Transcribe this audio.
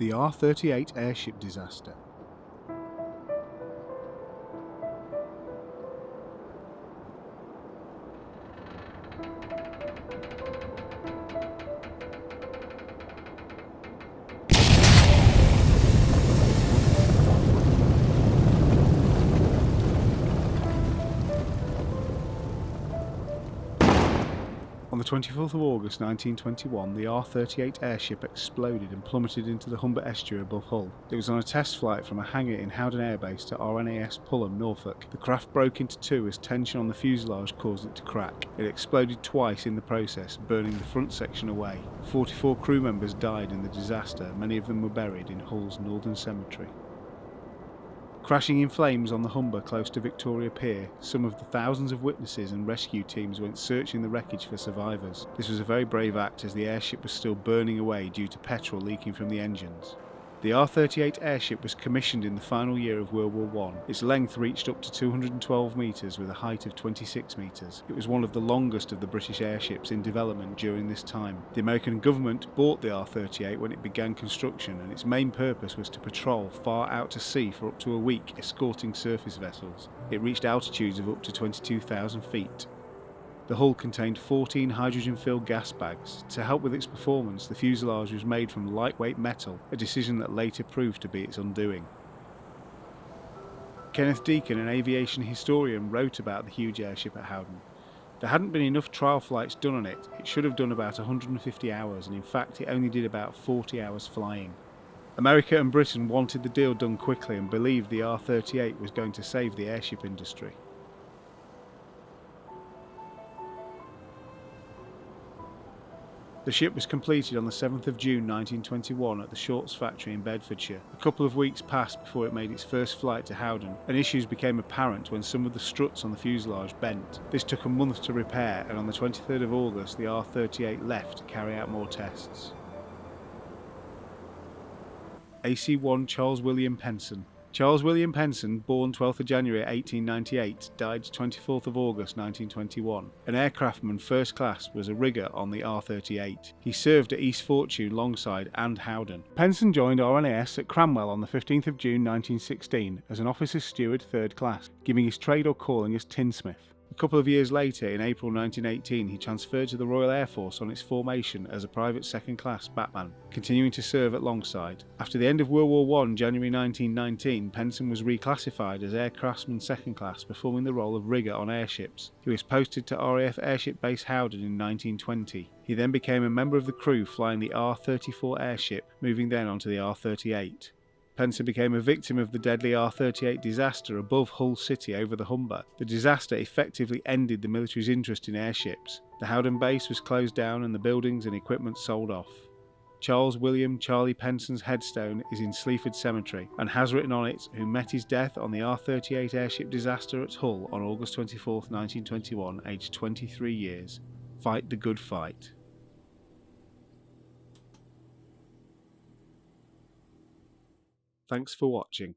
The R38 Airship Disaster. On the 24th of August 1921, the R38 airship exploded and plummeted into the Humber estuary above Hull. It was on a test flight from a hangar in Howden Air Base to RNAS Pulham, Norfolk. The craft broke into two as tension on the fuselage caused it to crack. It exploded twice in the process, burning the front section away. 44 crew members died in the disaster, many of them were buried in Hull's Northern Cemetery. Crashing in flames on the Humber close to Victoria Pier, some of the thousands of witnesses and rescue teams went searching the wreckage for survivors. This was a very brave act as the airship was still burning away due to petrol leaking from the engines. The R-38 airship was commissioned in the final year of World War I. Its length reached up to 212 metres with a height of 26 metres. It was one of the longest of the British airships in development during this time. The American government bought the R-38 when it began construction, and its main purpose was to patrol far out to sea for up to a week, escorting surface vessels. It reached altitudes of up to 22,000 feet. The hull contained 14 hydrogen-filled gas bags. To help with its performance, the fuselage was made from lightweight metal, a decision that later proved to be its undoing. Kenneth Deacon, an aviation historian, wrote about the huge airship at Howden. There hadn't been enough trial flights done on it. It should have done about 150 hours, and in fact it only did about 40 hours flying. America and Britain wanted the deal done quickly and believed the R-38 was going to save the airship industry. The ship was completed on the 7th of June 1921 at the Shorts factory in Bedfordshire. A couple of weeks passed before it made its first flight to Howden, and issues became apparent when some of the struts on the fuselage bent. This took a month to repair, and on the 23rd of August the R-38 left to carry out more tests. AC-1 Charles William Penson. Charles William Penson, born 12th of January 1898, died 24th of August 1921. An aircraftman first class, was a rigger on the R-38. He served at East Fortune, Longside and Howden. Penson joined RNAS at Cranwell on the 15th of June 1916 as an officer's steward third class, giving his trade or calling as tinsmith. A couple of years later, in April 1918, he transferred to the Royal Air Force on its formation as a private second-class batman, continuing to serve at Longside. After the end of World War I, January 1919, Penson was reclassified as Aircraftsman Second Class, performing the role of rigger on airships. He was posted to RAF Airship Base Howden in 1920. He then became a member of the crew flying the R-34 airship, moving then onto the R-38. Penson became a victim of the deadly R38 disaster above Hull City over the Humber. The disaster effectively ended the military's interest in airships. The Howden base was closed down and the buildings and equipment sold off. Charles William Charlie Penson's headstone is in Sleaford Cemetery and has written on it, who met his death on the R38 airship disaster at Hull on August 24, 1921, aged 23 years. Fight the good fight. Thanks for watching.